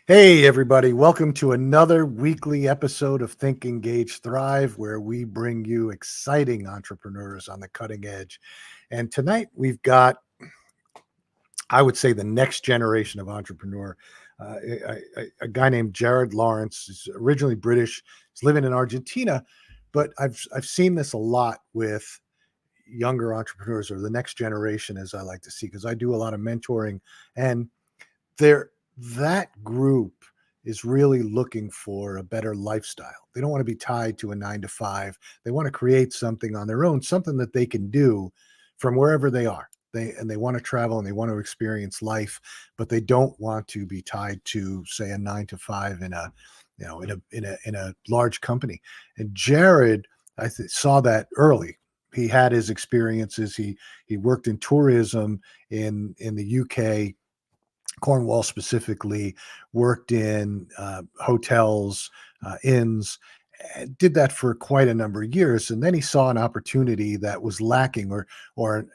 Hey, everybody. Welcome to another weekly episode of Think, Engage, Thrive, where we bring you exciting entrepreneurs on the cutting edge. And tonight we've got, I would say, the next generation of entrepreneur. A guy named Jared Lawrence. He's originally British. He's living in Argentina, but I've seen this a lot with younger entrepreneurs, or the next generation, as I like to see, because I do a lot of mentoring, and they're that group is really looking for a better lifestyle. They don't want to be tied to a 9 to 5. They want to create something on their own, something that they can do from wherever they are. They want to travel and they want to experience life, but they don't want to be tied to, say, a 9 to 5 in a in a large company. And Jared, saw that early. He had his experiences. He worked in tourism in the UK, Cornwall specifically, worked in hotels, inns, did that for quite a number of years, and then he saw an opportunity that was lacking, or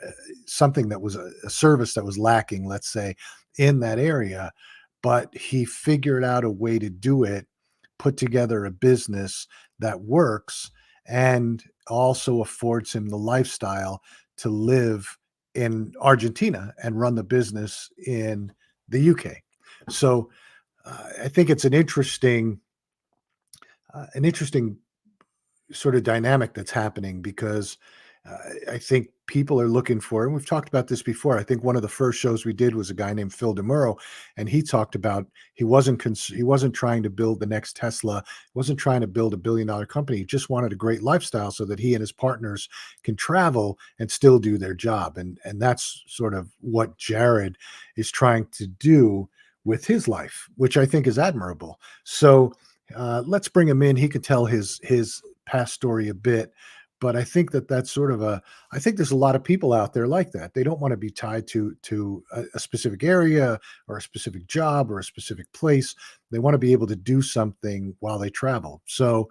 something that was a service that was lacking, let's say, in that area. But he figured out a way to do it, put together a business that works, and also affords him the lifestyle to live in Argentina and run the business in the UK. So I think it's an interesting sort of dynamic that's happening, because I think people are looking for, and we've talked about this before. I think one of the first shows we did was a guy named Phil DeMuro, and he talked about he wasn't trying to build the next Tesla, he wasn't trying to build $1 billion company. He just wanted a great lifestyle so that he and his partners can travel and still do their job, and that's sort of what Jared is trying to do with his life, which I think is admirable. So let's bring him in. He could tell his past story a bit, but I think that's sort of I think there's a lot of people out there like that. They don't want to be tied to a specific area or a specific job or a specific place. They want to be able to do something while they travel. So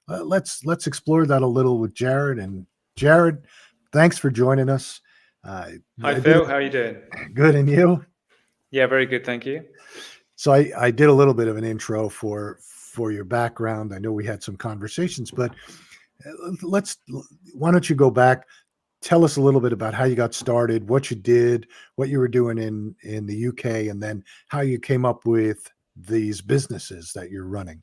let's explore that a little with Jared. And Jared, thanks for joining us. Hi, I did Phil. How are you doing? good, and you? Yeah, very good. Thank you. So I did a little bit of an intro for your background. I know we had some conversations, but let's why don't you go back, tell us a little bit about how you got started, what you did, what you were doing in the UK, and then how you came up with these businesses that you're running.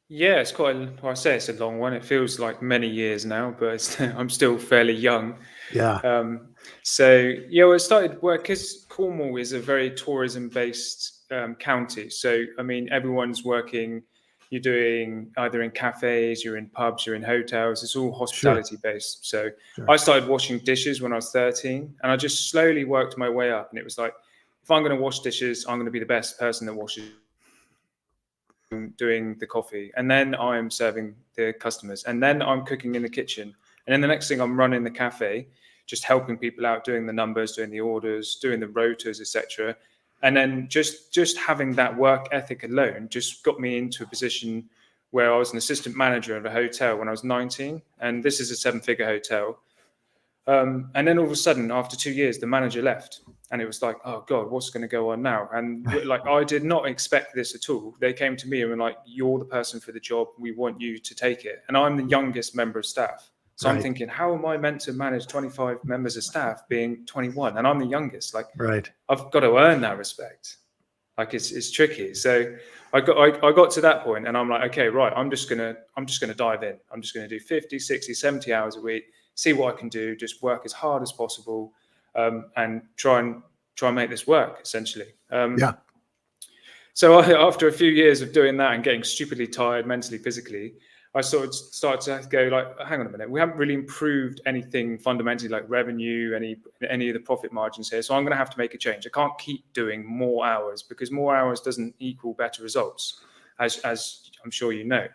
Yeah, it's quite, well, I say it's a long one. It feels like many years now, but I'm still fairly young. Yeah, Um, yeah, well, I started work because Cornwall is a very tourism-based county. So, I mean, everyone's working. You're doing either in cafes, you're in pubs, you're in hotels. It's all sure, hospitality-based. So, sure. I started washing dishes when I was 13, and I just slowly worked my way up. And it was like, if I'm going to wash dishes, I'm going to be the best person that washes, doing the coffee, and then I'm serving the customers, and then I'm cooking in the kitchen, and then the next thing I'm running the cafe, just helping people out, doing the numbers, doing the orders, doing the rotas, etc. And then just having that work ethic alone just got me into a position where I was an assistant manager of a hotel when I was 19, and this is a 7-figure hotel. And then all of a sudden, after 2 years, the manager left, and it was like, oh God, what's going to go on now? And like, I did not expect this at all. They came to me and were like, "You're the person for the job. We want you to take it." And I'm the youngest member of staff, so I'm Right, thinking, how am I meant to manage 25 members of staff being 21, and I'm the youngest? Like, right. I've got to earn that respect. Like, it's tricky. So I got to that point, and I'm like, okay, right, I'm just gonna dive in. I'm just gonna do 50, 60, 70 hours a week, see what I can do, just work as hard as possible, and try and make this work, essentially. Yeah, So after a few years of doing that and getting stupidly tired mentally, physically, I sort of started to go like, hang on a minute, we haven't really improved anything fundamentally, like revenue, any of the profit margins here. So I'm going to have to make a change. I can't keep doing more hours, because more hours doesn't equal better results, as I'm sure you know.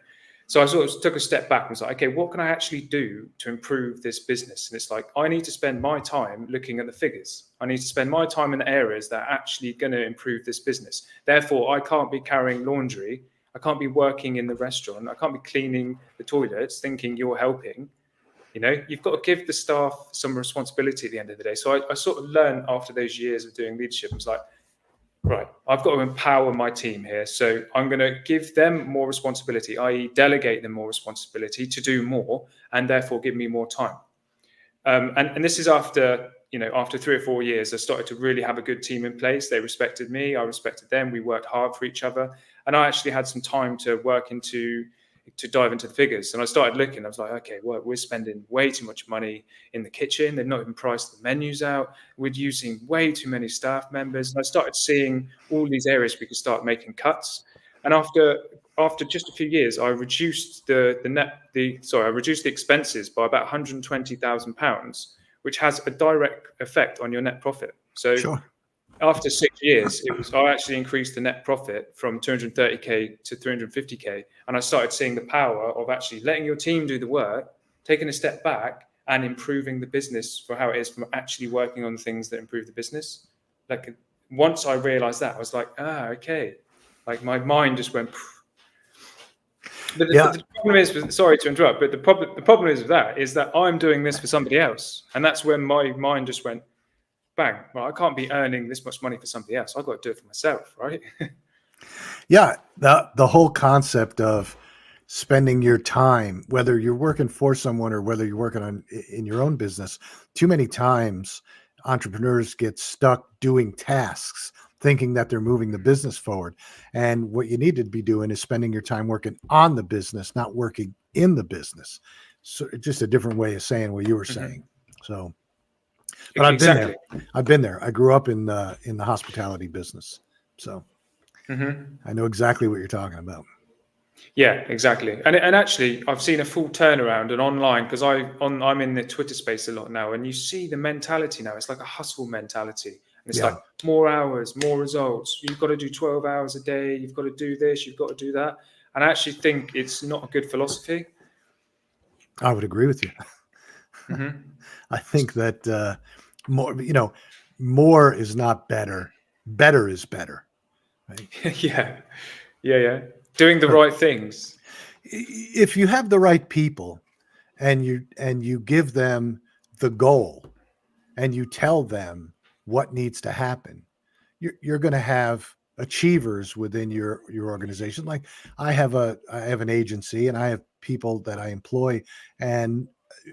So I sort of took a step back and was like, okay, what can I actually do to improve this business? And it's like, I need to spend my time looking at the figures. I need to spend my time in the areas that are actually going to improve this business. Therefore, I can't be carrying laundry. I can't be working in the restaurant. I can't be cleaning the toilets thinking you're helping. You know, you've got to give the staff some responsibility at the end of the day. So I sort of learned after those years of doing leadership, I was like, right, I've got to empower my team here. So I'm going to give them more responsibility, i.e., delegate them more responsibility to do more, and therefore give me more time. And this is after, after 3 or 4 years, I started to really have a good team in place. They respected me, I respected them. We worked hard for each other, and I actually had some time to dive into the figures. And I started looking. I was like, okay, well, we're spending way too much money in the kitchen. They've not even priced the menus out. We're using way too many staff members. And I started seeing all these areas we could start making cuts. And after just a few years, I reduced I reduced the expenses by about £120,000, which has a direct effect on your net profit. So Sure. after 6 years, I actually increased the net profit from 230k to 350k, and I started seeing the power of actually letting your team do the work, taking a step back, and improving the business for how it is, from actually working on things that improve the business. Like, once I realized that, I was like, okay, like my mind just went. But the problem is, sorry to interrupt, but the problem is with that is that I'm doing this for somebody else, and that's when my mind just went bang. Well, I can't be earning this much money for somebody else. I've got to do it for myself, right? Yeah, the whole concept of spending your time, whether you're working for someone or whether you're working in your own business, too many times entrepreneurs get stuck doing tasks, thinking that they're moving the business forward. And what you need to be doing is spending your time working on the business, not working in the business. So just a different way of saying what you were saying. So, but I've been there. I've been there. I grew up in the hospitality business, so I know exactly what you're talking about. Yeah, exactly. And actually, I've seen a full turnaround and online, because I'm in the Twitter space a lot now, and you see the mentality now. It's like a hustle mentality. And it's like more hours, more results. You've got to do 12 hours a day. You've got to do this. You've got to do that. And I actually think it's not a good philosophy. I would agree with you. I think that more is not better. Better is better. Right? Yeah. Doing the right things. If you have the right people and you give them the goal and you tell them what needs to happen, you're going to have achievers within your organization. Like I have an agency and I have people that I employ, and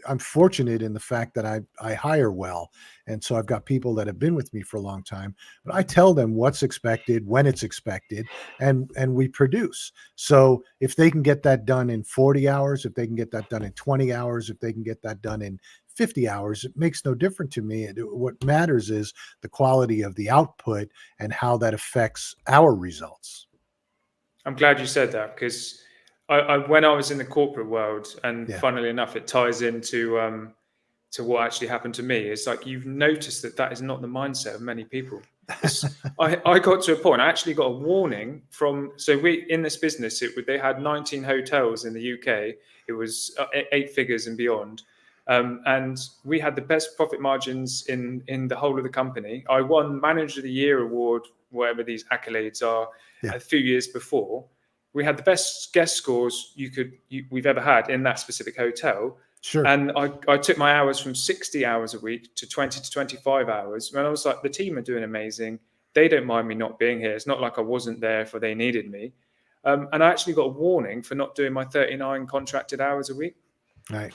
I'm fortunate in the fact that I hire well. And so I've got people that have been with me for a long time, but I tell them what's expected, when it's expected, and we produce. So if they can get that done in 40 hours, if they can get that done in 20 hours, if they can get that done in 50 hours, it makes no difference to me. What matters is the quality of the output and how that affects our results. I'm glad you said that, because when I was in the corporate world, and funnily enough, it ties into to what actually happened to me. It's like, you've noticed that is not the mindset of many people. I got to a point, I actually got a warning we in this business, they had 19 hotels in the UK. It was 8 figures and beyond. And we had the best profit margins in the whole of the company. I won Manager of the Year award, whatever these accolades are, a few years before. We had the best guest scores we've ever had in that specific hotel. Sure. And I took my hours from 60 hours a week to 20 to 25 hours. And I was like, the team are doing amazing. They don't mind me not being here. It's not like I wasn't there if they needed me. And I actually got a warning for not doing my 39 contracted hours a week. Right.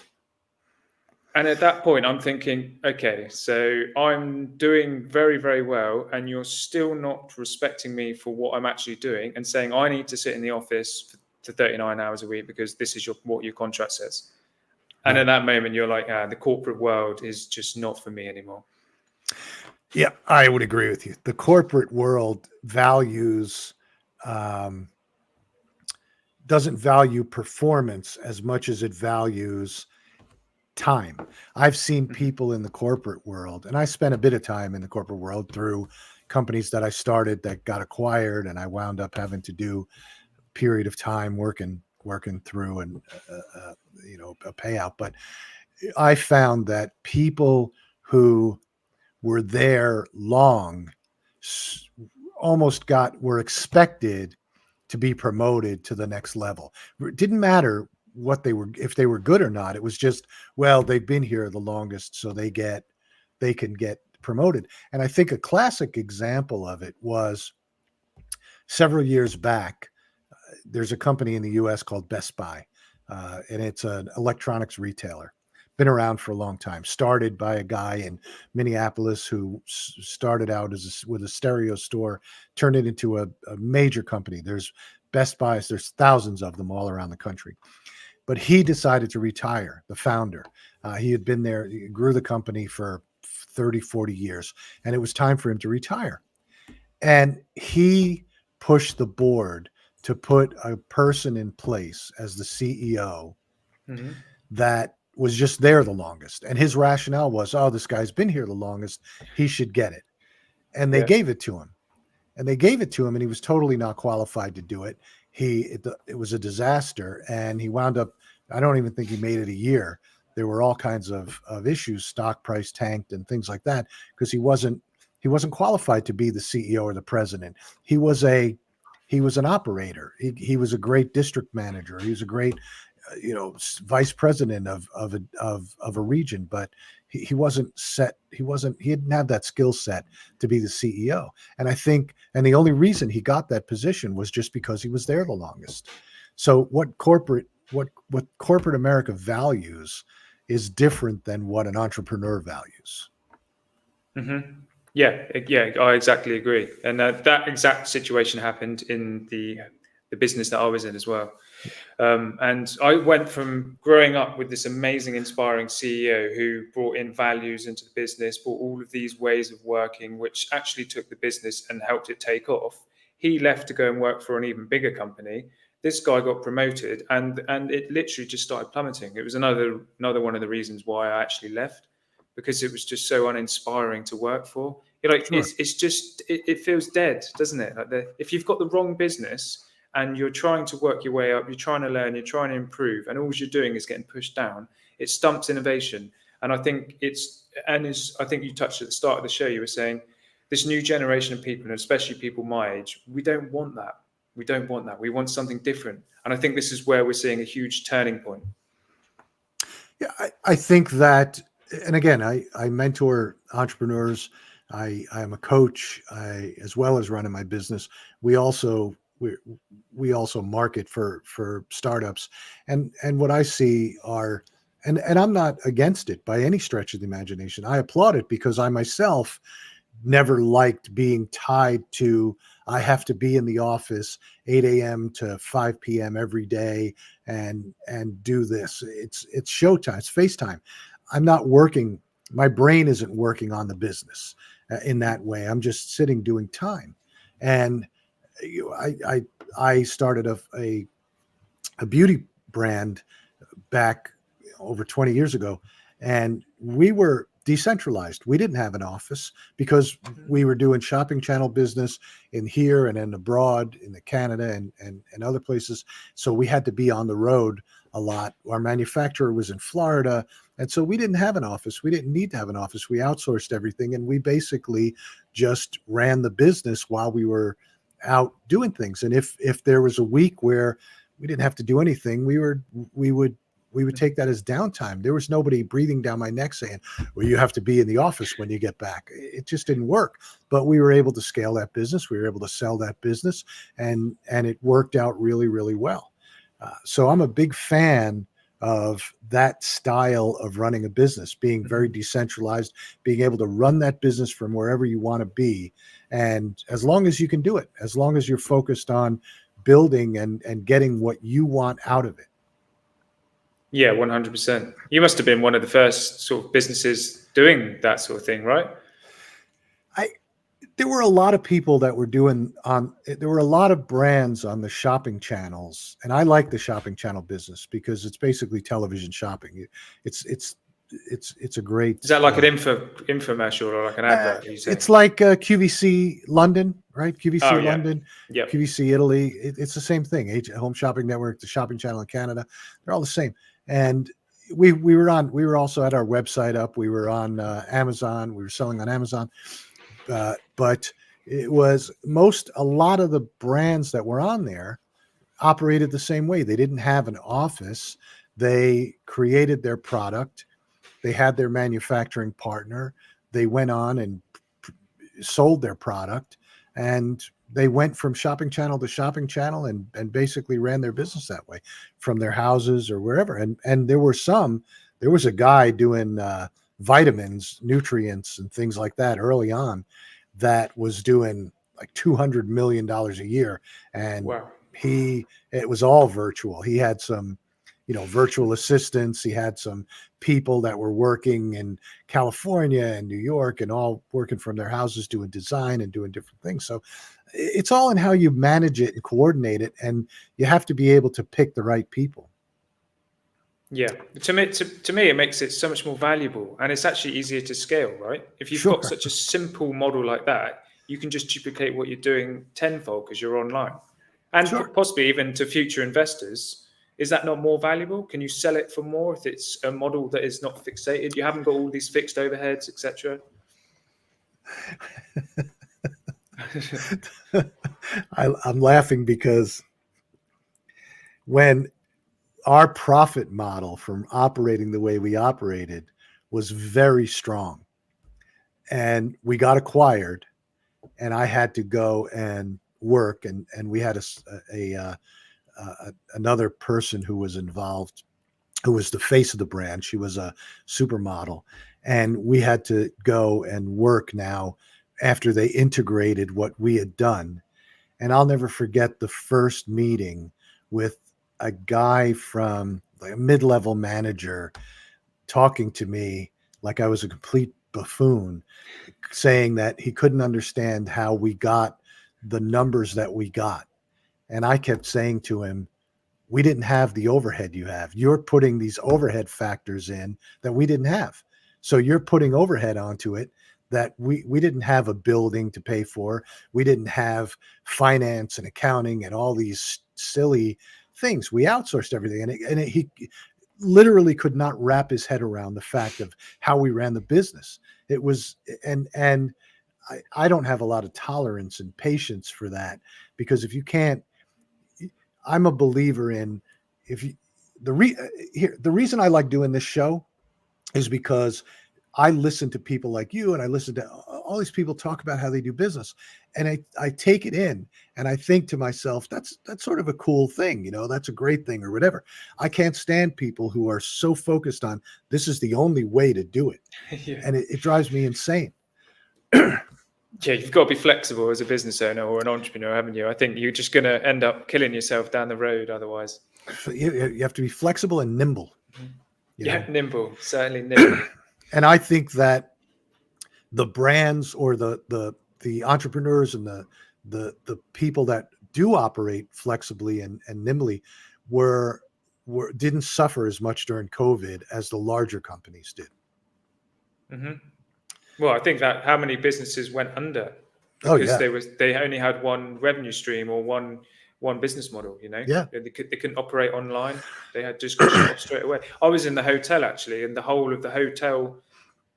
And at that point, I'm thinking, okay, so I'm doing very, very well, and you're still not respecting me for what I'm actually doing, and saying I need to sit in the office for 39 hours a week because this is what your contract says. And at that moment, you're like, the corporate world is just not for me anymore. Yeah, I would agree with you. The corporate world doesn't value performance as much as it values time. I've seen people in the corporate world, and I spent a bit of time in the corporate world through companies that I started that got acquired, and I wound up having to do a period of time working through and a payout. But I found that people who were there long were expected to be promoted to the next level. It didn't matter if they were good or not. It was just, well, they've been here the longest, so they can get promoted. And I think a classic example of it was several years back, there's a company in the U.S. called Best Buy, and it's an electronics retailer. Been around for a long time. Started by a guy in Minneapolis who started out with a stereo store, turned it into a major company. There's Best Buys, there's thousands of them all around the country. But he decided to retire, the founder. He had been there, he grew the company for 30, 40 years, and it was time for him to retire. And he pushed the board to put a person in place as the CEO that was just there the longest. And his rationale was, oh, this guy's been here the longest. He should get it. And they gave it to him. And he was totally not qualified to do it. It was a disaster. And he wound up, I don't even think he made it a year. There were all kinds of issues, stock price tanked and things like that, because he wasn't qualified to be the CEO or the president. He was an operator. He was a great district manager. He was a great, vice president of a region, but he didn't have that skill set to be the CEO. And I think, and the only reason he got that position was just because he was there the longest. So what corporate America values is different than what an entrepreneur values. Yeah, I exactly agree. And that exact situation happened in the business that I was in as well. And I went from growing up with this amazing, inspiring CEO who brought in values into the business, brought all of these ways of working, which actually took the business and helped it take off. He left to go and work for an even bigger company. This guy got promoted, and it literally just started plummeting. It was another one of the reasons why I actually left, because it was just so uninspiring to work for. You're like, sure. It feels dead, doesn't it? Like if you've got the wrong business and you're trying to work your way up, you're trying to learn, you're trying to improve, and all you're doing is getting pushed down, it stumps innovation. And I think I think you touched at the start of the show, you were saying this new generation of people, and especially people my age, we don't want that. We don't want that. We want something different. And I think this is where we're seeing a huge turning point. Yeah, I think that, and again, I mentor entrepreneurs. I am a coach, as well as running my business. We also market for startups, and what I see are, and I'm not against it by any stretch of the imagination. I applaud it because I myself never liked being tied to, I have to be in the office 8 a.m. to 5 p.m. every day and do this. It's showtime. It's FaceTime. I'm not working. My brain isn't working on the business in that way. I'm just sitting doing time. And I started a beauty brand back over 20 years ago, and we were decentralized. We didn't have an office because we were doing shopping channel business in here and then abroad in Canada and other places. So we had to be on the road a lot. Our manufacturer was in Florida. And so we didn't have an office. We didn't need to have an office. We outsourced everything. And we basically just ran the business while we were out doing things. And if there was a week where we didn't have to do anything, we would take that as downtime. There was nobody breathing down my neck saying, well, you have to be in the office when you get back. It just didn't work. But we were able to scale that business. We were able to sell that business, and it worked out really, really well. So I'm a big fan of that style of running a business, being very decentralized, being able to run that business from wherever you want to be. And as long as you can do it, as long as you're focused on building and getting what you want out of it. Yeah, 100%. You must have been one of the first sort of businesses doing that sort of thing, right? There were a lot of people that were there were a lot of brands on the shopping channels, and I like the shopping channel business because it's basically television shopping. It's a great. Is that like an infomercial or like an advert? It's like QVC London, right? QVC London, yep. QVC Italy. It's the same thing. Home Shopping Network, the shopping channel in Canada, they're all the same. And we were also at our website up. We were on Amazon. We were selling on Amazon. But it was a lot of the brands that were on there operated the same way. They didn't have an office. They created their product. They had their manufacturing partner. They went on and sold their product, and they went from shopping channel to shopping channel and basically ran their business that way from their houses or wherever. And there was a guy doing vitamins, nutrients, and things like that early on that was doing like $200 million a year. And Wow. it was all virtual. He had some, virtual assistants. He had some people that were working in California and New York and all working from their houses doing design and doing different things. So it's all in how you manage it and coordinate it. And you have to be able to pick the right people. Yeah, to me, it makes it so much more valuable, and it's actually easier to scale, right? If you've Sure. got such a simple model like that, you can just duplicate what you're doing tenfold because you're online, and Sure. possibly even to future investors. Is that not more valuable? Can you sell it for more if it's a model that is not fixated? You haven't got all these fixed overheads, etc. I'm laughing because when our profit model from operating the way we operated was very strong, and we got acquired, and I had to go and work, and we had another person who was involved, who was the face of the brand. She was a supermodel, and we had to go and work now after they integrated what we had done. And I'll never forget the first meeting with a guy from like a mid-level manager talking to me like I was a complete buffoon, saying that he couldn't understand how we got the numbers that we got. And I kept saying to him, we didn't have the overhead you have. You're putting these overhead factors in that we didn't have. So you're putting overhead onto it that we didn't have a building to pay for. We didn't have finance and accounting and all these silly things. We outsourced everything. He literally could not wrap his head around the fact of how we ran the business. It was, and I don't have a lot of tolerance and patience for that, because if you can't, I'm a believer in, if you, the reason I like doing this show is because I listen to people like you, and I listen to all these people talk about how they do business, and I take it in, and I think to myself, that's sort of a cool thing, that's a great thing or whatever. I can't stand people who are so focused on this is the only way to do it. Yeah. And it drives me insane. Yeah, you've got to be flexible as a business owner or an entrepreneur, haven't you? I think you're just going to end up killing yourself down the road otherwise. You have to be flexible and nimble. Nimble, certainly nimble. And I think that the brands or the entrepreneurs and the people that do operate flexibly and nimbly didn't suffer as much during COVID as the larger companies did. Mm-hmm. Well, I think that how many businesses went under because they only had one revenue stream or one business model. Yeah. They couldn't operate online. They had just got shut off straight away. I was in the hotel actually, and the whole of the hotel,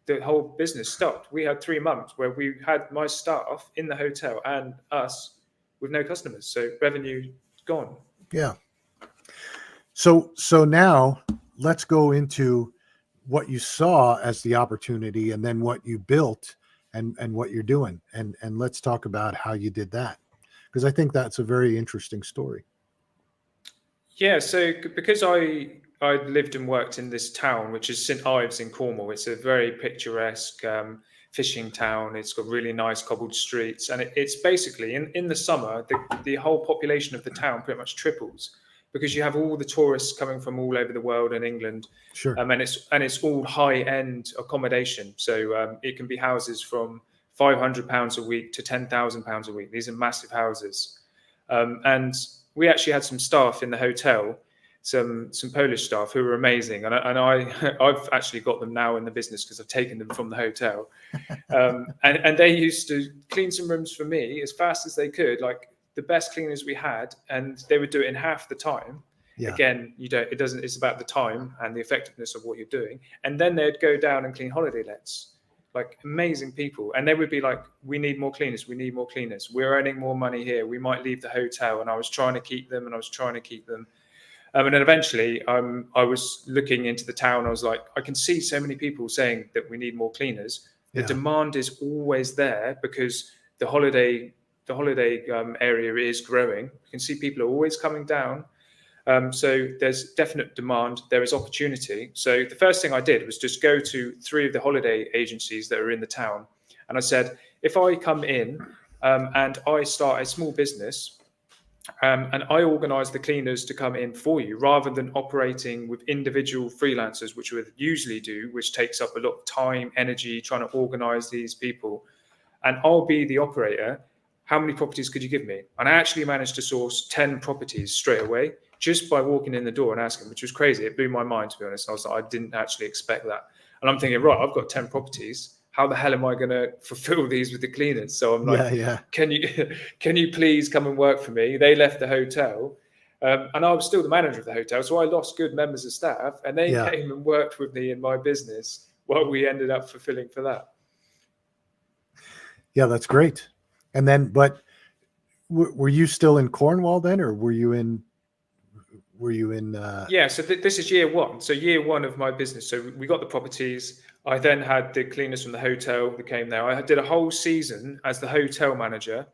the whole business stopped. We had 3 months where we had my staff in the hotel and us with no customers, so revenue gone. Yeah. So now let's go into what you saw as the opportunity, and then what you built and what you're doing. And let's talk about how you did that, because I think that's a very interesting story. Yeah. So because I lived and worked in this town, which is St Ives in Cornwall. It's a very picturesque fishing town. It's got really nice cobbled streets. And it's basically, in the summer, the whole population of the town pretty much triples, because you have all the tourists coming from all over the world and England. Sure. And it's all high-end accommodation. So it can be houses from £500 a week to £10,000 a week. These are massive houses. And we actually had some staff in the hotel, some Polish staff who were amazing. And I've actually got them now in the business because I've taken them from the hotel. And they used to clean some rooms for me as fast as they could, like the best cleaners we had, and they would do it in half the time. Yeah. Again, it's about the time and the effectiveness of what you're doing. And then they'd go down and clean holiday lets, like amazing people. And they would be like, we need more cleaners. We're earning more money here. We might leave the hotel. And I was trying to keep them. And then eventually I was looking into the town. I was like, I can see so many people saying that we need more cleaners. The demand is always there because the holiday the holiday area is growing. You can see people are always coming down. So there's definite demand. There is opportunity. So the first thing I did was just go to 3 of the holiday agencies that are in the town, and I said, if I come in and I start a small business. And I organise the cleaners to come in for you, rather than operating with individual freelancers, which we usually do, which takes up a lot of time, energy, trying to organise these people. And I'll be the operator. How many properties could you give me? And I actually managed to source 10 properties straight away, just by walking in the door and asking, which was crazy. It blew my mind, to be honest. I was like, I didn't actually expect that. And I'm thinking, right, I've got 10 properties. How the hell am I going to fulfill these with the cleaners? So I'm like, Yeah. can you please come and work for me? They left the hotel, and I was still the manager of the hotel, so I lost good members of staff, and they Yeah. came and worked with me in my business while we ended up fulfilling for that. Yeah, that's great. And then, but were you still in Cornwall then, or were you in? Yeah, so this is year 1. So year 1 of my business. So we got the properties. I then had the cleaners from the hotel that came there. I did a whole season as the hotel manager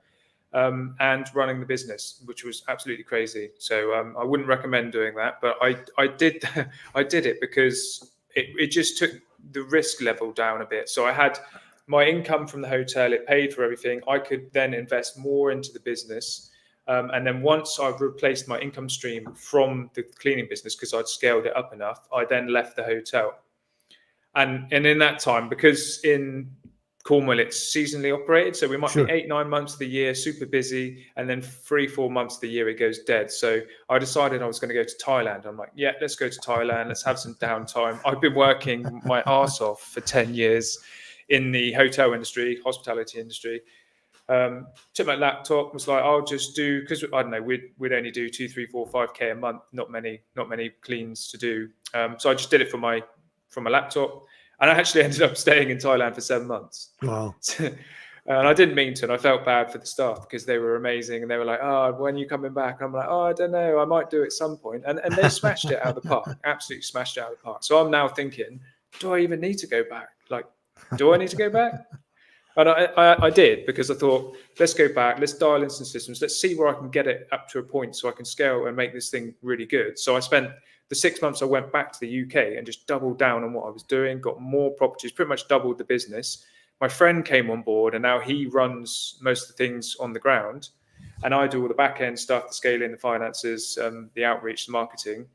and running the business, which was absolutely crazy. So I wouldn't recommend doing that, but I did I did it because it just took the risk level down a bit. So I had my income from the hotel. It paid for everything. I could then invest more into the business. And then once I've replaced my income stream from the cleaning business, because I'd scaled it up enough, I then left the hotel. And in that time, because in Cornwall it's seasonally operated, so we might Sure. be 8-9 months of the year super busy, and then 3-4 months of the year it goes dead. So I decided I was going to go to Thailand. I'm like, yeah, let's go to Thailand. Let's have some downtime. I've been working my arse off for 10 years in the hotel industry, hospitality industry. Took my laptop, was like, I'll just do, because I don't know, we'd only do 2, 3, 4, 5K a month, not many cleans to do. So I just did it from my laptop, and I actually ended up staying in Thailand for 7 months. Wow. And I didn't mean to, and I felt bad for the staff because they were amazing, and they were like, "Oh, when are you coming back?" And I'm like, "Oh, I don't know, I might do it at some point." And they smashed it out of the park, absolutely smashed it out of the park. So I'm now thinking, do I even need to go back? Like, do I need to go back? And I did, because I thought, let's go back, let's dial in some systems, let's see where I can get it up to a point so I can scale and make this thing really good. So I spent the 6 months I went back to the UK and just doubled down on what I was doing, got more properties, pretty much doubled the business. My friend came on board, and now he runs most of the things on the ground. And I do all the back end stuff, the scaling, the finances, the outreach, the marketing.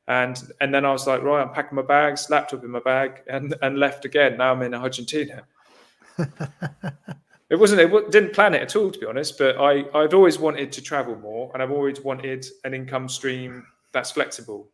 And then I was like, right, I'm packing my bags, laptop in my bag, and left again. Now I'm in Argentina. It didn't plan it at all, to be honest, but I've always wanted to travel more, and I've always wanted an income stream that's flexible,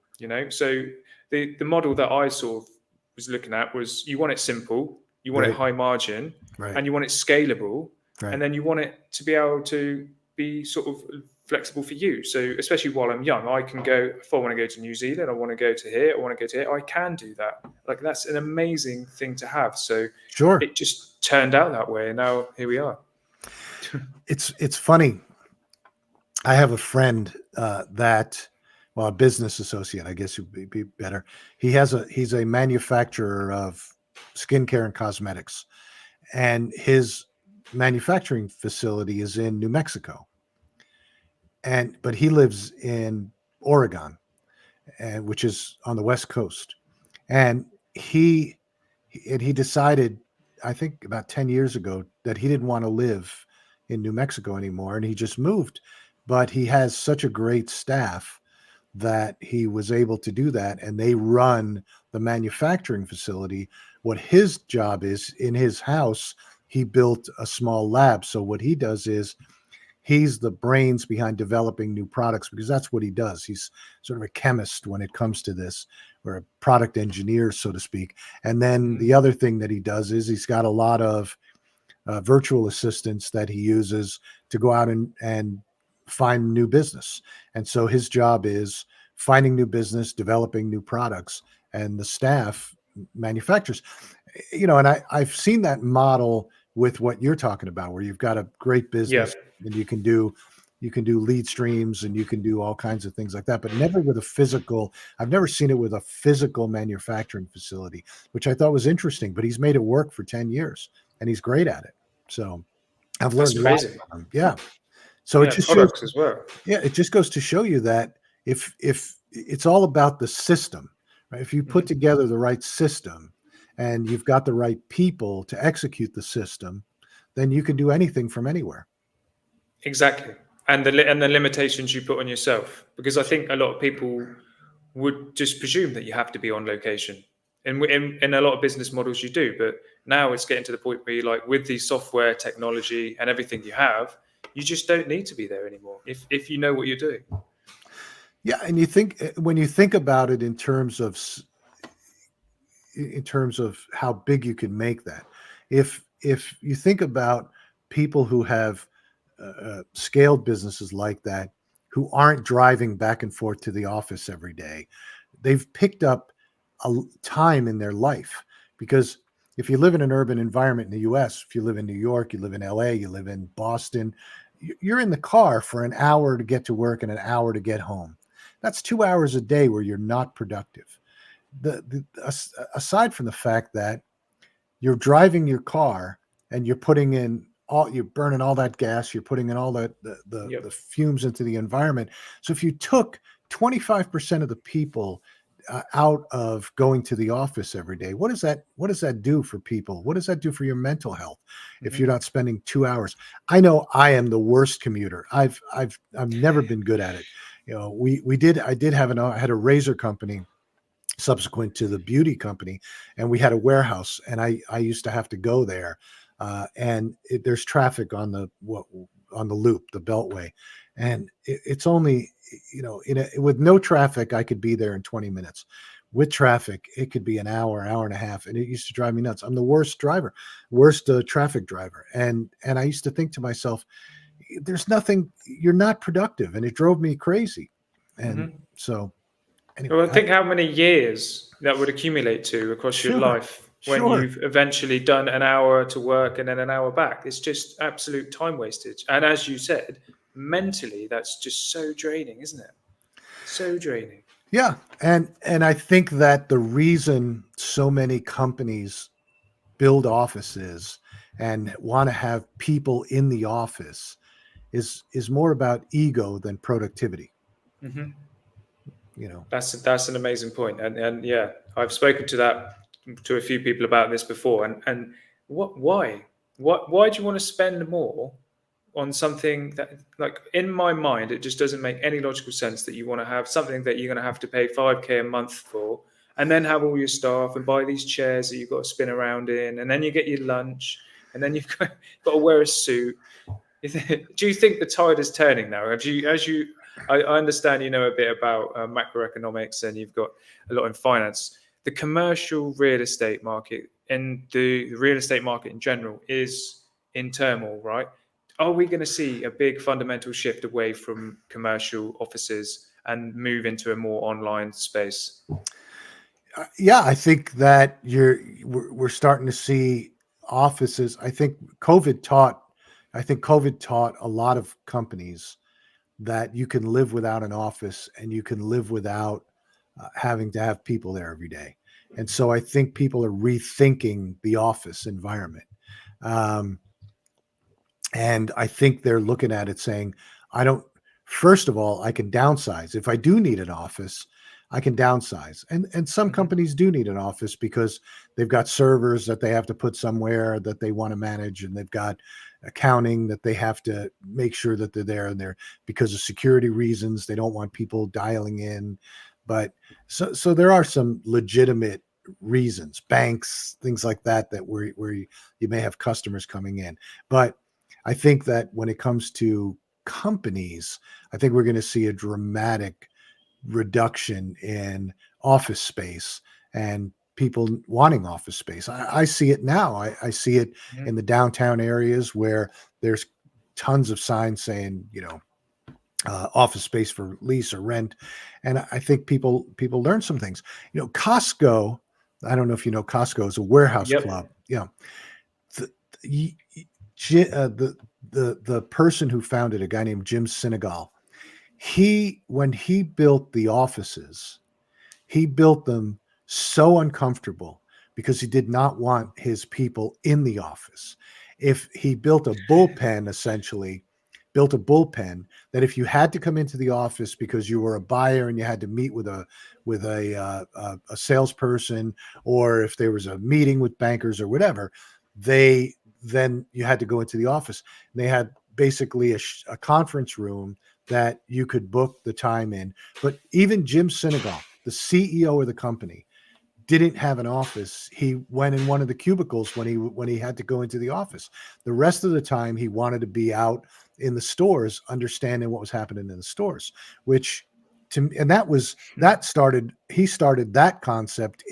So the model that I sort of was looking at was, you want it simple, you want it high margin, and you want it scalable, and then you want it to be able to be sort of flexible for you. So especially while I'm young, I can go, if I want to go to New Zealand, I want to go to here, I want to go to here, I can do that. Like, that's an amazing thing to have. So Sure. It just turned out that way, and now here we are. It's funny. I have a friend a business associate, I guess would be better. He's a manufacturer of skincare and cosmetics, and his manufacturing facility is in New Mexico. But he lives in Oregon, which is on the West Coast. And he decided, I think about 10 years ago, that he didn't want to live in New Mexico anymore, and he just moved. But he has such a great staff that he was able to do that, and they run the manufacturing facility. What his job is, in his house, he built a small lab. So what he does is, he's the brains behind developing new products, because that's what he does. He's sort of a chemist when it comes to this, or a product engineer, so to speak. And then the other thing that he does is, he's got a lot of virtual assistants that he uses to go out and find new business. And so his job is finding new business, developing new products, and the staff manufactures. And I've seen that model with what you're talking about, where you've got a great business, and you can do lead streams, and you can do all kinds of things like that, but never with a physical. I've never seen it with a physical manufacturing facility, which I thought was interesting. But he's made it work for 10 years, and he's great at it. So I've That's learned a lot crazy. from them. Yeah. So it Yeah, just shows, products as well. yeah, it just goes to show you that if it's all about the system, right? If you put Mhm. together the right system and you've got the right people to execute the system, then you can do anything from anywhere. Exactly. And the limitations you put on yourself, because I think a lot of people would just presume that you have to be on location. In a lot of business models, you do, but now it's getting to the point where you like with the software technology and everything you have, you just don't need to be there anymore if you know what you're doing. Yeah, and you think when you think about it in terms of how big you can make that, if you think about people who have scaled businesses like that, who aren't driving back and forth to the office every day, they've picked up time in their life. Because if you live in an urban environment in the US, if you live in New York, you live in LA, you live in Boston, you're in the car for an hour to get to work and an hour to get home. That's 2 hours a day where you're not productive. Aside from the fact that you're driving your car and you're burning all that gas, you're putting in all that the Yep. fumes into the environment. So if you took 25% of the people out of going to the office every day, what does that do for people? What does that do for your mental health if you're Hmm. not spending 2 hours? I know I am the worst commuter. I've never been good at it. I had a razor company subsequent to the beauty company, and we had a warehouse, and I used to have to go there, there's traffic on the loop, the beltway, and it's only, with no traffic I could be there in 20 minutes. With traffic it could be an hour and a half, and it used to drive me nuts. I'm the worst driver, worst traffic driver, and I used to think to myself, there's nothing, you're not productive, and it drove me crazy. And Hmm. so anyway, Well, I think how many years that would accumulate to across your sure, life when sure. you've eventually done an hour to work and then an hour back. It's just absolute time wastage. And as you said, mentally, that's just so draining, isn't it? So draining. Yeah, and I think that the reason so many companies build offices and want to have people in the office is more about ego than productivity, Hmm. you know. That's an amazing point. And yeah, I've spoken to that to a few people about this before. And why do you want to spend more on something that, like, in my mind, it just doesn't make any logical sense that you want to have something that you're going to have to pay 5K a month for, and then have all your staff and buy these chairs that you've got to spin around in, and then you get your lunch, and then got to wear a suit. Do you think the tide is turning now? I understand you know a bit about macroeconomics and you've got a lot in finance. The commercial real estate market and the real estate market in general is in turmoil, right? Are we going to see a big fundamental shift away from commercial offices and move into a more online space? Yeah, I think that we're starting to see offices. I think COVID taught a lot of companies that you can live without an office and you can live without having to have people there every day. And so I think people are rethinking the office environment. Um, and I think they're looking at it saying, I don't, first of all, I can downsize. If I do need an office, I can downsize. And some Hmm. companies do need an office because they've got servers that they have to put somewhere that they want to manage, and they've got accounting that they have to make sure that they're there, and they're, because of security reasons, they don't want people dialing in. But so there are some legitimate reasons, banks, things like that, where you may have customers coming in. But I think that when it comes to companies, I think we're going to see a dramatic reduction in office space and people wanting office space. I see it now. I see it Hmm. in the downtown areas where there's tons of signs saying, office space for lease or rent. And I think people learn some things. Costco. I don't know if you know, Costco is a warehouse Yep. club. The, the person who founded, a guy named Jim Sinegal, when he built the offices, he built them so uncomfortable because he did not want his people in the office. if he built a bullpen, essentially built a bullpen that if you had to come into the office because you were a buyer and you had to meet with a salesperson, or if there was a meeting with bankers or whatever, then you had to go into the office. And they had basically a conference room that you could book the time in. But even Jim Sinegal, the CEO of the company, didn't have an office. He went in one of the cubicles when he had to go into the office. The rest of the time, he wanted to be out in the stores, understanding what was happening in the stores. He started that concept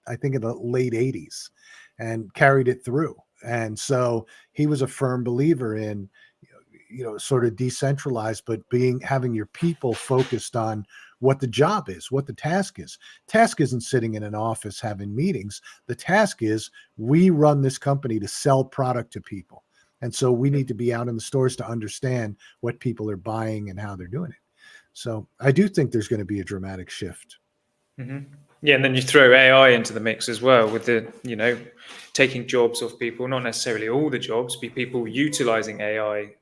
I think in the late 80s, and carried it through. And so he was a firm believer in, sort of decentralized, but having your people focused on what the job is, what the task is. Task isn't sitting in an office having meetings. The task is, we run this company to sell product to people. And so we need to be out in the stores to understand what people are buying and how they're doing it. So I do think there's going to be a dramatic shift. Mm-hmm. Yeah, and then you throw AI into the mix as well, with the, taking jobs off people, not necessarily all the jobs, be people utilizing AI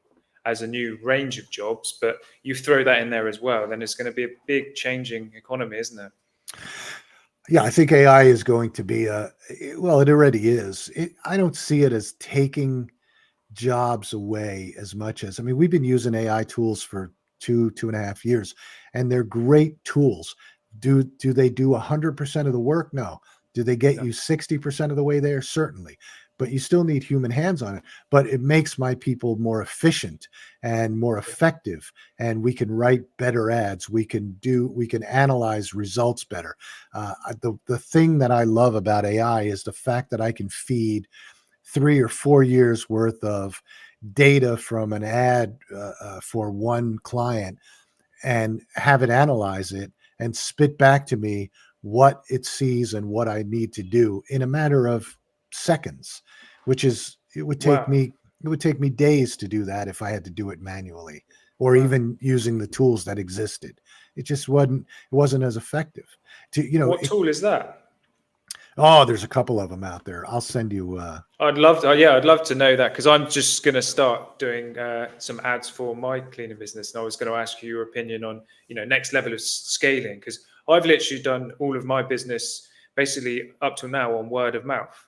as a new range of jobs, but you throw that in there as well, then it's going to be a big changing economy, isn't it? Yeah, I think AI is going to be it already is. I don't see it as taking jobs away as much as, we've been using AI tools for 2.5 years, and they're great tools. Do they do 100% of the work? No. Do they get you 60% of the way there? Certainly. But you still need human hands on it. But it makes my people more efficient and more effective, and we can write better ads. We can analyze results better. The thing that I love about AI is the fact that I can feed 3 or 4 years worth of data from an ad for one client, and have it analyze it and spit back to me what it sees and what I need to do in a matter of seconds, it would take Wow. me days to do that if I had to do it manually, or Wow. even using the tools that existed. It just wasn't as effective. What tool is that? Oh, there's a couple of them out there. I'll send you. I'd love to know that, because I'm just going to start doing some ads for my cleaning business, and I was going to ask you your opinion on, next level of scaling, because I've literally done all of my business basically up to now on word of mouth,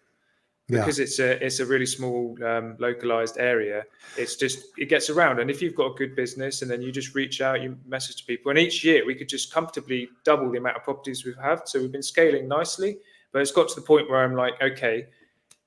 because it's a really small localized area. It gets around, and if you've got a good business, and then you just reach out, you message to people, and each year we could just comfortably double the amount of properties we've had. So we've been scaling nicely, but it's got to the point where I'm like, okay,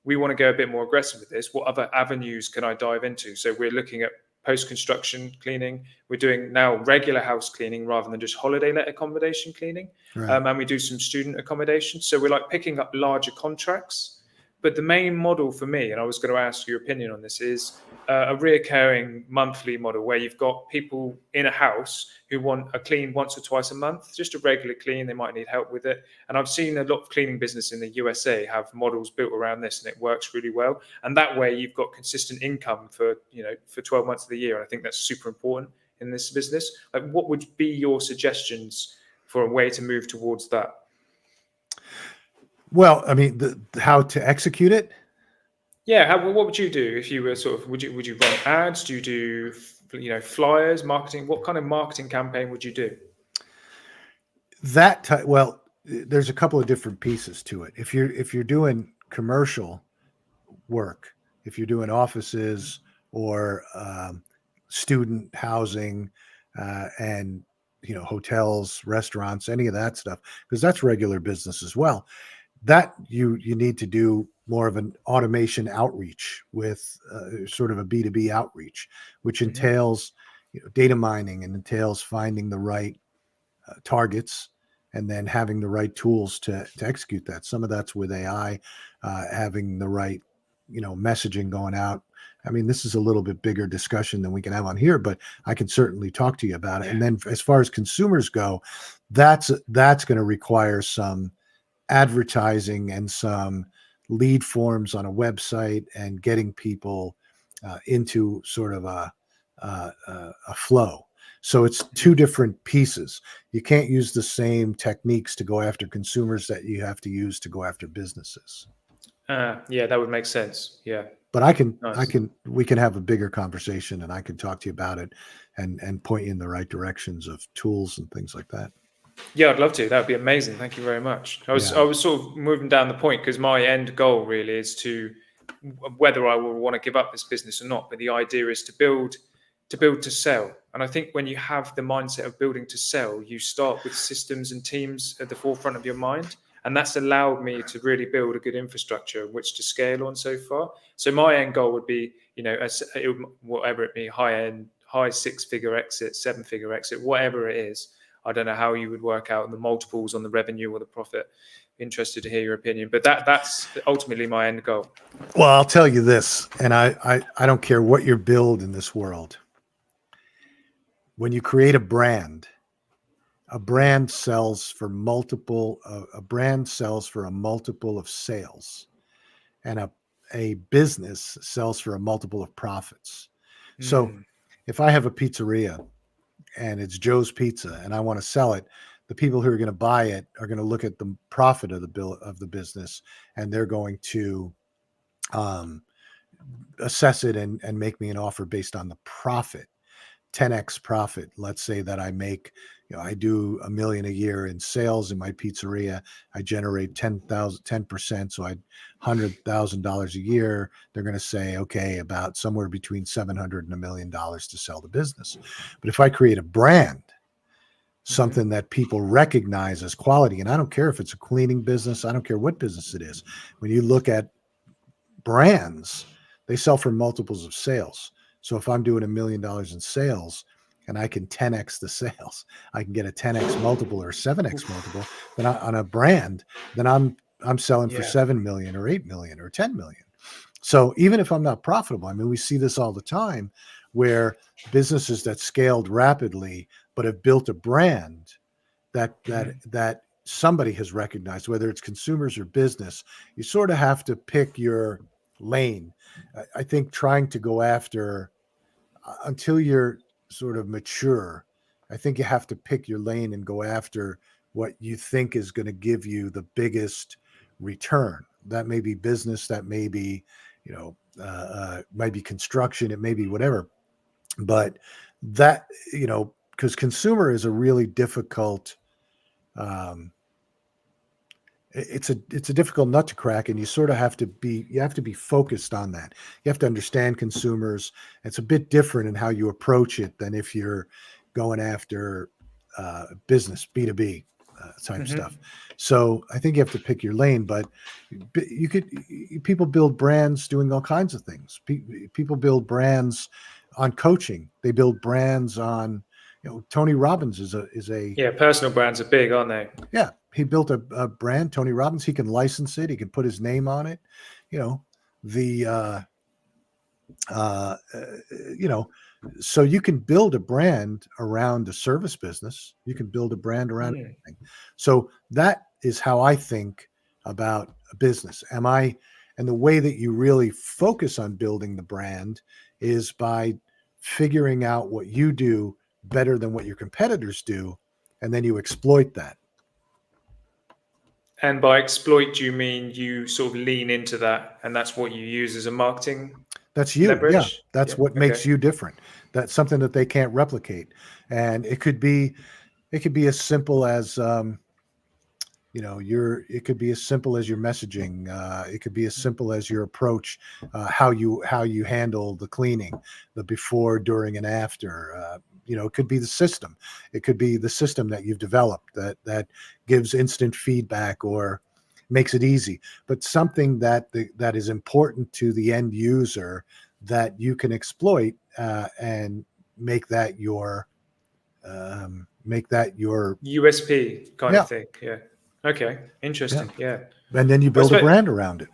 we want to go a bit more aggressive with this. What other avenues can I dive into? So we're looking at post-construction cleaning. We're doing now regular house cleaning rather than just holiday let accommodation cleaning. Right. And we do some student accommodation. So we're like picking up larger contracts. But the main model for me, and I was going to ask your opinion on this, is a reoccurring monthly model where you've got people in a house who want a clean once or twice a month, just a regular clean. They might need help with it. And I've seen a lot of cleaning business in the USA have models built around this, and it works really well. And that way you've got consistent income for 12 months of the year. And I think that's super important in this business. Like, what would be your suggestions for a way to move towards that? Well, how to execute it? Yeah, what would you do if you were sort of? Would you run ads? Do you do flyers, marketing? What kind of marketing campaign would you do? Well, there's a couple of different pieces to it. If you're doing commercial work, if you're doing offices or student housing, and hotels, restaurants, any of that stuff, because that's regular business as well, that you need to do more of an automation outreach with sort of a B2B outreach, which entails data mining, and entails finding the right targets, and then having the right tools to execute that. Some of that's with AI, having the right messaging going out. This is a little bit bigger discussion than we can have on here, but I can certainly talk to you about it. And then as far as consumers go, that's going to require some advertising and some lead forms on a website, and getting people into sort of a flow. So it's two different pieces. You can't use the same techniques to go after consumers that you have to use to go after businesses. Yeah, that would make sense. Yeah. But Nice. we can have a bigger conversation, and I can talk to you about it and point you in the right directions of tools and things like that. Yeah, I'd love to. That would be amazing. Thank you very much. Yeah. I was sort of moving down the point because my end goal really is to, whether I will want to give up this business or not, but the idea is to build to sell. And I think when you have the mindset of building to sell, you start with systems and teams at the forefront of your mind. And that's allowed me to really build a good infrastructure in which to scale on so far. So my end goal would be, whatever it be, high six-figure exit, seven-figure exit, whatever it is. I don't know how you would work out the multiples on the revenue or the profit. Interested to hear your opinion, but that's ultimately my end goal. Well, I'll tell you this, and I don't care what you build in this world. When you create a brand sells for a multiple of sales, and a business sells for a multiple of profits. So if I have a pizzeria and it's Joe's Pizza and I want to sell it, the people who are going to buy it are going to look at the profit of the business, and they're going to assess it and make me an offer based on the profit. 10x profit. Let's say that I make, I do $1 million a year in sales in my pizzeria. I generate 10%. So $100,000 a year. They're going to say, okay, about somewhere between $700 and $1 million to sell the business. But if I create a brand, something that people recognize as quality, and I don't care if it's a cleaning business, I don't care what business it is. When you look at brands, they sell for multiples of sales. So if I'm doing $1 million in sales and I can 10x the sales, I can get a 10x multiple or a 7x multiple. Then on a brand, then I'm selling for 7 million or 8 million or 10 million. So even if I'm not profitable, I mean, we see this all the time where businesses that scaled rapidly but have built a brand that somebody has recognized, whether it's consumers or business. You sort of have to pick your lane. I think trying to go after until you're sort of mature, I think you have to pick your lane and go after what you think is going to give you the biggest return. That may be business, that may be, might be construction, it may be whatever. But that, because consumer is a really difficult it's a difficult nut to crack, and you sort of have to be focused on that. You have to understand consumers. It's a bit different in how you approach it than if you're going after business B2B type stuff. So I think you have to pick your lane, but people build brands doing all kinds of things. People build brands on coaching. They build brands on, Tony Robbins is a personal brands are big, aren't they? Yeah, he built a brand, Tony Robbins. He can license it. He can put his name on it. So you can build a brand around a service business. You can build a brand around anything. So that is how I think about a business. And the way that you really focus on building the brand is by figuring out what you do better than what your competitors do, and then you exploit that. And by exploit, do you mean you sort of lean into that, and that's what you use as a marketing? That's you. Leverage? Yeah, that's what makes you different. That's something that they can't replicate, and it could be as simple as it could be as simple as your messaging. It could be as simple as your approach, how you handle the cleaning, the before, during, and after. It could be the system. It could be the system that you've developed that gives instant feedback or makes it easy. But something that is important to the end user that you can exploit and make that your USP kind of thing. Yeah. Okay. Interesting. Yeah. And then you build a brand around it.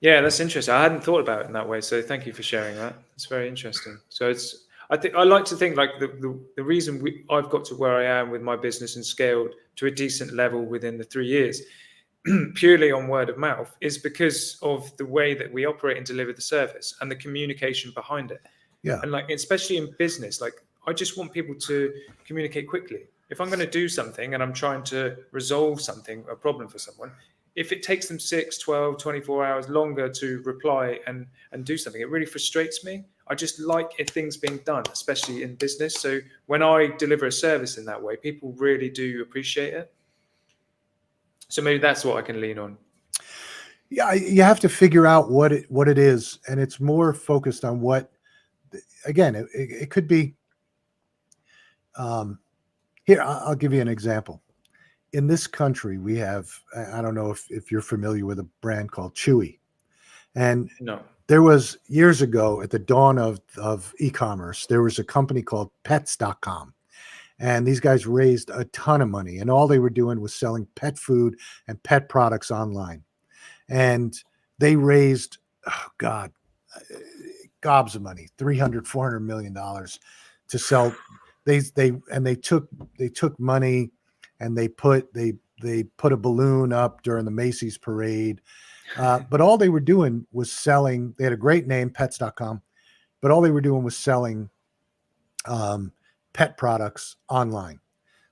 Yeah, that's interesting. I hadn't thought about it in that way. So thank you for sharing that. It's very interesting. So I like to think like the reason I've got to where I am with my business and scaled to a decent level within the 3 years, purely on word of mouth, is because of the way that we operate and deliver the service and the communication behind it. Yeah. And like, especially in business, like I just want people to communicate quickly. If I'm going to do something and I'm trying to resolve something, a problem for someone, if it takes them 6, 12, 24 hours longer to reply and do something, it really frustrates me. I just like if things being done, especially in business. So when I deliver a service in that way, people really do appreciate it. So maybe that's what I can lean on. Yeah, you have to figure out what it is, and it's more focused on what. Again, it could be. Here, I'll give you an example. In this country, we have. I don't know if you're familiar with a brand called Chewy, and No. there was years ago at the dawn of e-commerce, there was a company called Pets.com. And these guys raised a ton of money, and all they were doing was selling pet food and pet products online. And they raised, oh God, gobs of money, 300, $400 million to sell. They took money and they put a balloon up during the Macy's parade. But all they were doing was selling. They had a great name, Pets.com, but all they were doing was selling pet products online.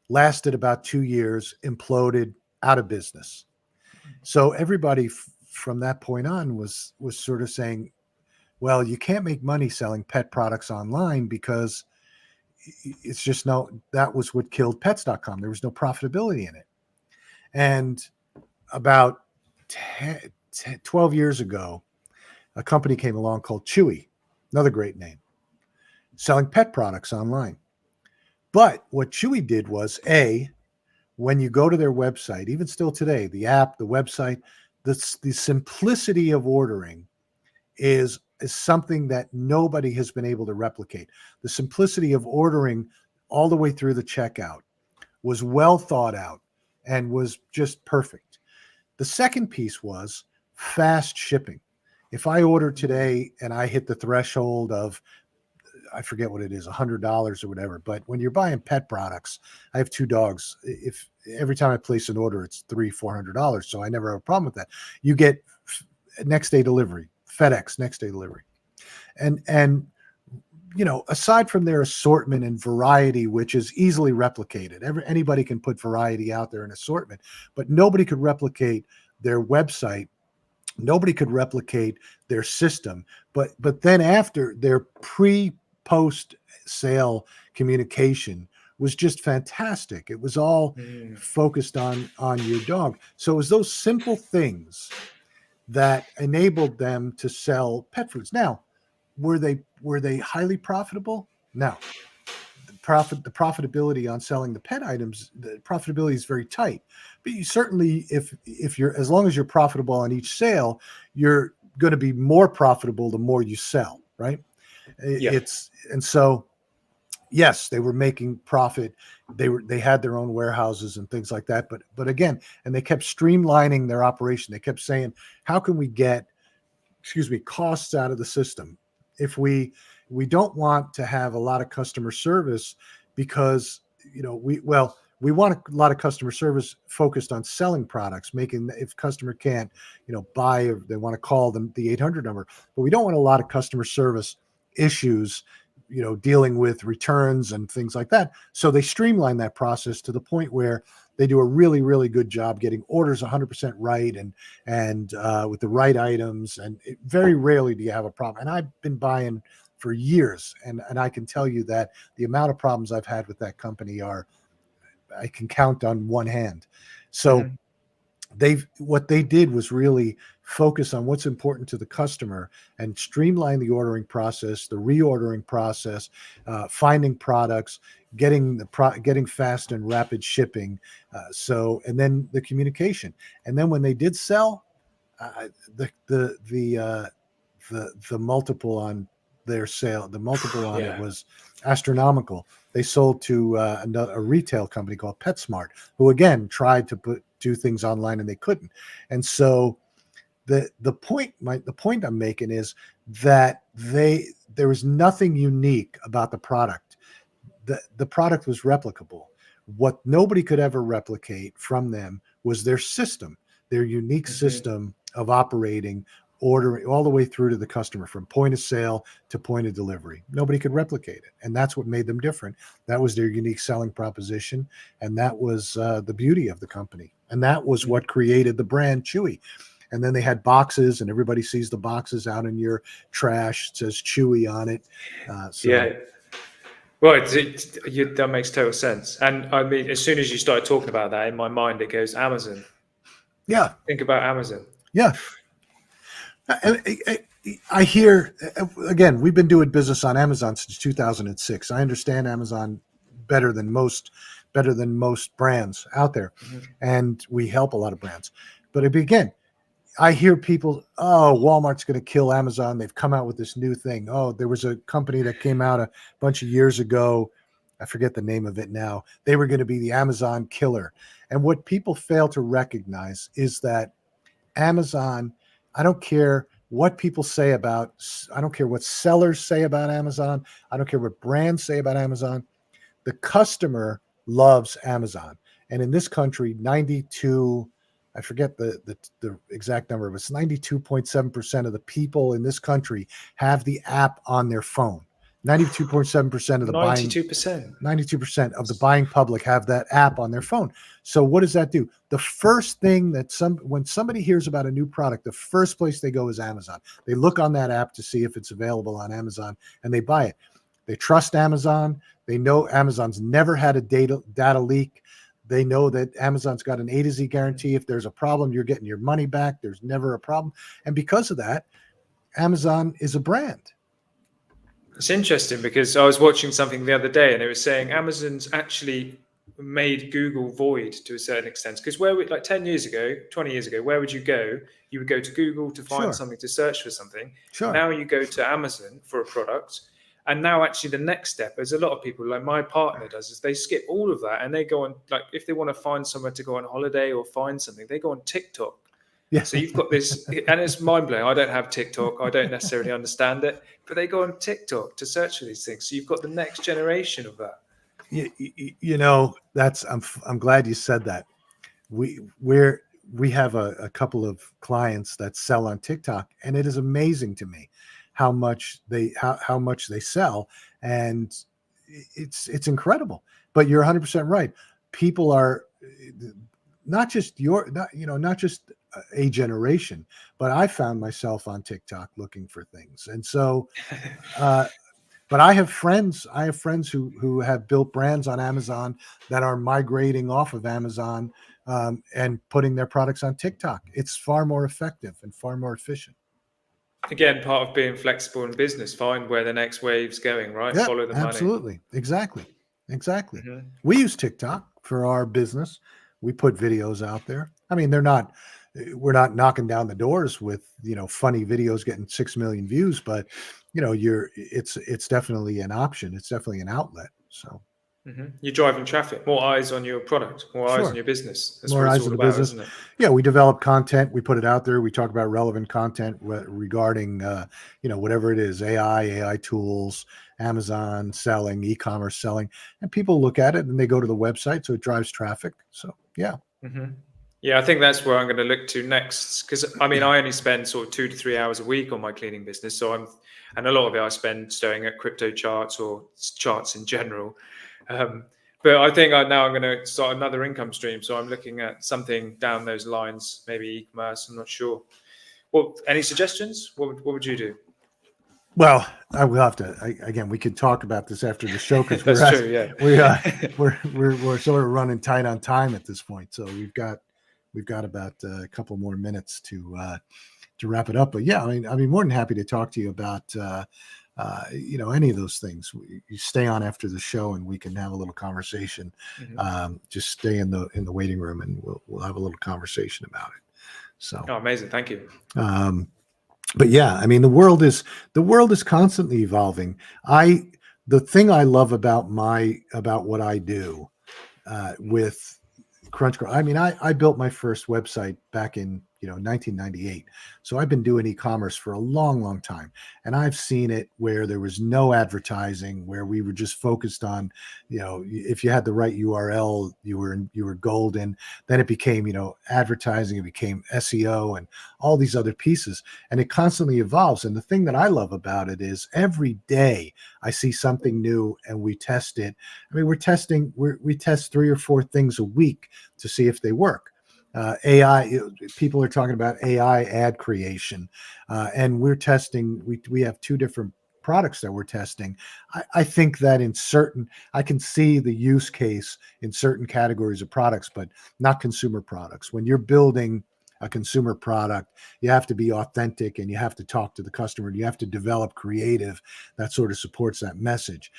Lasted about 2 years, imploded, out of business. So everybody from that point on was sort of saying, well, you can't make money selling pet products online because it's just that was what killed pets.com. There was no profitability in it. And about 12 years ago, a company came along called Chewy, another great name, selling pet products online. But what Chewy did was, when you go to their website, even still today, the app, the website, the simplicity of ordering is something that nobody has been able to replicate. The simplicity of ordering all the way through the checkout was well thought out and was just perfect. The second piece was fast shipping. If I order today and I hit the threshold of, I forget what it is, $100 or whatever. But when you're buying pet products, I have 2 dogs. If every time I place an order, it's $300-400. So I never have a problem with that. You get next day delivery, FedEx next day delivery. And aside from their assortment and variety, which is easily replicated, anybody can put variety out there in assortment, but nobody could replicate their website. Nobody could replicate their system. But then after, their post sale communication was just fantastic. It was all focused on your dog. So it was those simple things that enabled them to sell pet foods. Now, were they highly profitable? No. The profitability on selling the pet items, the profitability is very tight. But you certainly, if you're, as long as you're profitable on each sale, you're going to be more profitable the more you sell, right? Yeah. And so, yes, they were making profit. They had their own warehouses and things like that. But again, and they kept streamlining their operation. They kept saying, how can we get, costs out of the system? If we don't want to have a lot of customer service because, we want a lot of customer service focused on selling products, making, if customer can't, buy, or they want to call them the 800 number, but we don't want a lot of customer service issues, dealing with returns and things like that. So they streamline that process to the point where they do a really, really good job getting orders 100% right and with the right items. And very rarely do you have a problem. And I've been buying for years, and I can tell you that the amount of problems I've had with that company I can count on one hand. So what they did was really focus on what's important to the customer and streamline the ordering process, the reordering process, finding products, getting fast and rapid shipping. And then the communication. And then when they did sell, the multiple on their sale, the multiple on it was astronomical. They sold to a retail company called PetSmart, who again tried to do things online and they couldn't. And so the point I'm making is that there was nothing unique about the product. The product was replicable. What nobody could ever replicate from them was their system, their unique system of operating, ordering all the way through to the customer, from point of sale to point of delivery. Nobody could replicate it. And that's what made them different. That was their unique selling proposition. And that was the beauty of the company. And that was what created the brand Chewy. And then they had boxes, and everybody sees the boxes out in your trash. It says Chewy on it. Yeah. Well, that makes total sense. And I mean, as soon as you started talking about that, in my mind, it goes Amazon. Yeah. Think about Amazon. Yeah. I hear, again, we've been doing business on Amazon since 2006. I understand Amazon better than most brands out there, and we help a lot of brands. But again, I hear people, oh, Walmart's going to kill Amazon. They've come out with this new thing. Oh, there was a company that came out a bunch of years ago. I forget the name of it now. They were going to be the Amazon killer. And what people fail to recognize is that Amazon, I don't care what people say about, I don't care what sellers say about Amazon. I don't care what brands say about Amazon. The customer loves Amazon. And in this country, 92, I forget the exact number, but it's 92.7% of the people in this country have the app on their phone. 92.7% of the 92% of the buying public have that app on their phone. So what does that do? The first thing that when somebody hears about a new product, the first place they go is Amazon. They look on that app to see if it's available on Amazon, and they buy it. They trust Amazon. They know Amazon's never had a data leak. They know that Amazon's got an A to Z guarantee. If there's a problem, you're getting your money back. There's never a problem. And because of that, Amazon is a brand. It's interesting because I was watching something the other day and it was saying Amazon's actually made Google void to a certain extent. Because like 10 years ago, 20 years ago, where would you go? You would go to Google to find something, to search for something. Sure. Now you go to Amazon for a product. And now actually the next step, as a lot of people, like my partner does, is they skip all of that and they go on, like if they want to find somewhere to go on holiday or find something, they go on TikTok. Yeah. So you've got this, and it's mind blowing. I don't have TikTok. I don't necessarily understand it, but they go on TikTok to search for these things. So you've got the next generation of that. You know, I'm glad you said that. We have a couple of clients that sell on TikTok, and it is amazing to me how much they sell, and it's incredible. But you're 100% right. People are not just a generation, but I found myself on TikTok looking for things. And so, but I have friends who have built brands on Amazon that are migrating off of Amazon and putting their products on TikTok. It's far more effective and far more efficient. Again, part of being flexible in business, find where the next wave's going, right? Yeah, follow the money. Absolutely. Exactly. Mm-hmm. We use TikTok for our business. We put videos out there. I mean, we're not knocking down the doors with, funny videos getting 6 million views, but it's definitely an option. It's definitely an outlet. So you're driving traffic, more eyes on your product, more eyes on your business. That's more eyes on the business. Isn't it? Yeah. We develop content. We put it out there. We talk about relevant content regarding, whatever it is, AI tools, Amazon selling, e-commerce selling, and people look at it and they go to the website. So it drives traffic. So, yeah. Mm-hmm. Yeah, I think that's where I'm going to look to next. Because I mean, I only spend sort of 2 to 3 hours a week on my cleaning business. So and a lot of it I spend staring at crypto charts or charts in general. But I think I'm going to start another income stream. So I'm looking at something down those lines, maybe e-commerce. I'm not sure. Well, any suggestions? What would you do? Well, I will have to. Again, we could talk about this after the show because that's true. Yeah, we're sort of running tight on time at this point. So we've got about a couple more minutes to wrap it up. But yeah, I'd be more than happy to talk to you about any of those things. You stay on after the show and we can have a little conversation. Mm-hmm. Just stay in the waiting room and we'll have a little conversation about it. So amazing. Thank you. But yeah, I mean, the world is constantly evolving. The thing I love about what I do with Crunch Grow, I mean, I built my first website back in 1998. So I've been doing e-commerce for a long, long time. And I've seen it where there was no advertising, where we were just focused on, if you had the right URL, you were golden. Then it became, advertising, it became SEO and all these other pieces. And it constantly evolves. And the thing that I love about it is every day I see something new and we test it. I mean, we test 3 or 4 things a week to see if they work. AI, people are talking about AI ad creation, and we're testing. We have two different products that we're testing. I think that I can see the use case in certain categories of products, but not consumer products. When you're building a consumer product, you have to be authentic and you have to talk to the customer. And you have to develop creative that sort of supports that message.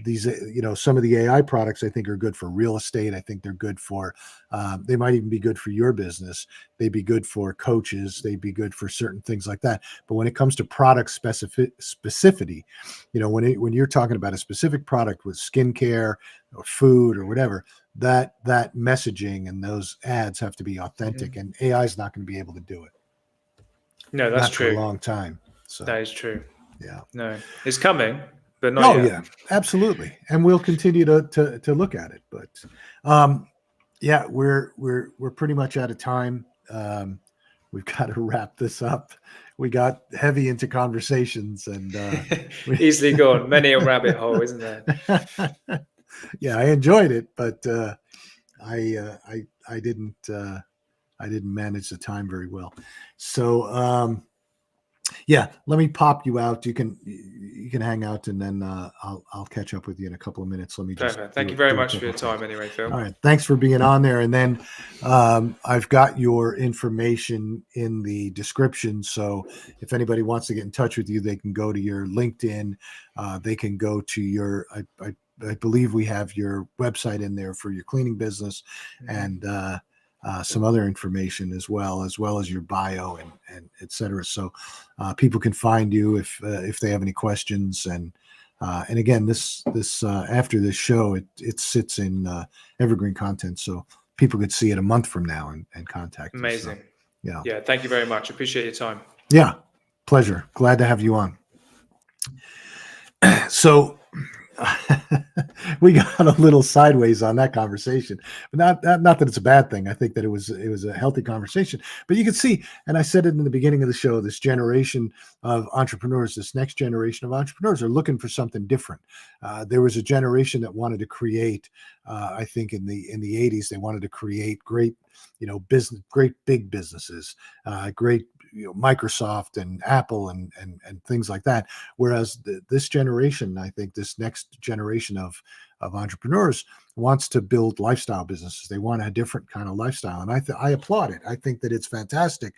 These, some of the AI products I think are good for real estate. I think they're good for, they might even be good for your business. They'd be good for coaches. They'd be good for certain things like that. But when it comes to product specificity, when you're talking about a specific product with skincare or food or whatever, that messaging and those ads have to be authentic, and AI is not going to be able to do it. No, that's Not for a true. long time. So That is true. yeah. No, it's coming, but not yet. Yeah, absolutely. And we'll continue to look at it. But yeah, we're pretty much out of time. We've got to wrap this up. We got heavy into conversations and easily gone. Many a rabbit hole, isn't there? Yeah, I enjoyed it, but I didn't manage the time very well. So yeah, let me pop you out. You can hang out, and then I'll catch up with you in a couple of minutes. Let me just Thank you very much for your time, anyway, Phil. All right, thanks for being on there. And then I've got your information in the description, so if anybody wants to get in touch with you, they can go to your LinkedIn. They can go to your I believe we have your website in there for your cleaning business, and some other information as well as your bio and et cetera. So people can find you if they have any questions. And again, this after this show, it sits in evergreen content, so people could see it a month from now and contact. Amazing. So, yeah. Thank you very much. Appreciate your time. Yeah, pleasure. Glad to have you on. So we got a little sideways on that conversation, but not that it's a bad thing. I think that it was a healthy conversation. But you can see, and I said it in the beginning of the show, this generation of entrepreneurs, this next generation of entrepreneurs are looking for something different. There was a generation that wanted to create, I think in the 80s, they wanted to create great, great big businesses, great, Microsoft and Apple and things like that. Whereas this generation, I think this next generation of entrepreneurs wants to build lifestyle businesses. They want a different kind of lifestyle. And I applaud it. I think that it's fantastic,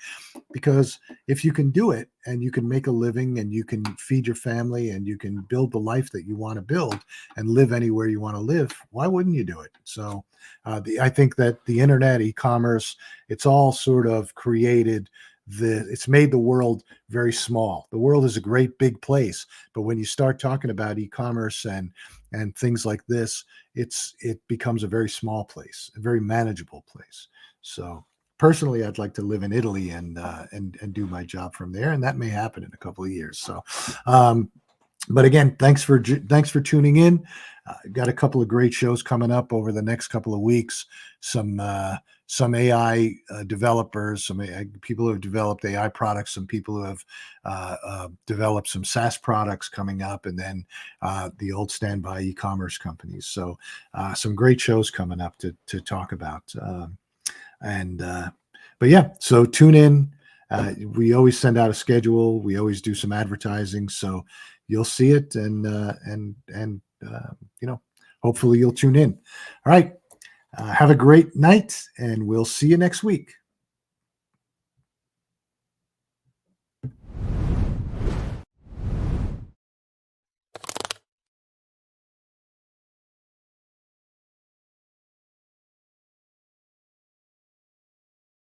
because if you can do it and you can make a living and you can feed your family and you can build the life that you want to build and live anywhere you want to live, why wouldn't you do it? So I think that the internet, e-commerce, it's all sort of created it's made the world very small. The world is a great big place, but when you start talking about e-commerce and things like this, it becomes a very small place, a very manageable place. So personally, I'd like to live in Italy and do my job from there, and that may happen in a couple of years. So, but again, thanks for tuning in. Got a couple of great shows coming up over the next couple of weeks. Some AI developers, some people who have developed AI products, some people who have developed some SaaS products coming up, and then the old standby e-commerce companies. So some great shows coming up to talk about. But yeah, so tune in. We always send out a schedule. We always do some advertising, so you'll see it, and hopefully you'll tune in. All right. Have a great night, and we'll see you next week.